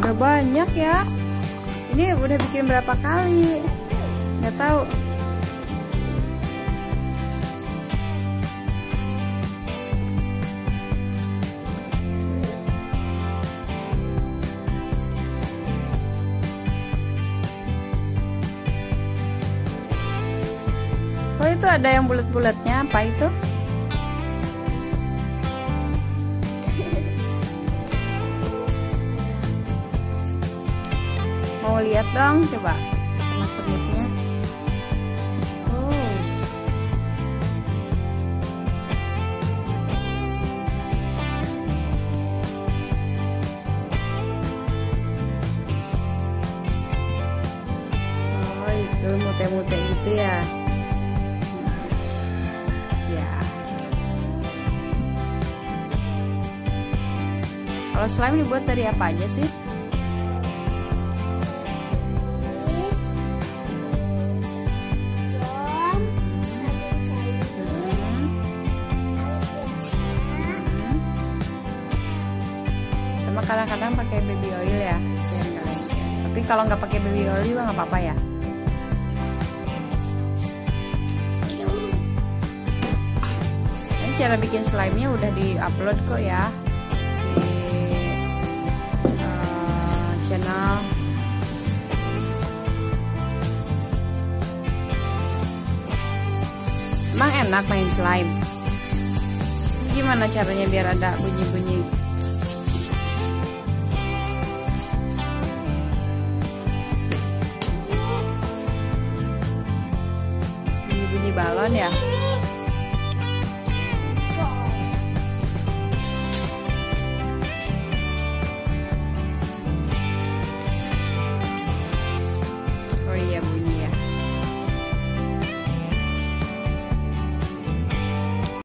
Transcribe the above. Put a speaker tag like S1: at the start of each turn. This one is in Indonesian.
S1: Udah banyak ya. Ini udah bikin berapa kali? Nggak tahu. Oh, itu ada yang bulat-bulatnya, apa itu? Mau lihat dong, coba pernik-perniknya. Oh. Oh, itu mute-mute gitu ya. Ya. Kalau slime dibuat dari apa aja sih? Kadang-kadang pakai baby oil ya, tapi kalau nggak pakai baby oil juga nggak apa-apa ya. Ini cara bikin slime-nya udah di-upload kok ya di channel. Emang enak main slime? Gimana caranya biar ada bunyi-bunyi? Bunyi balon ya.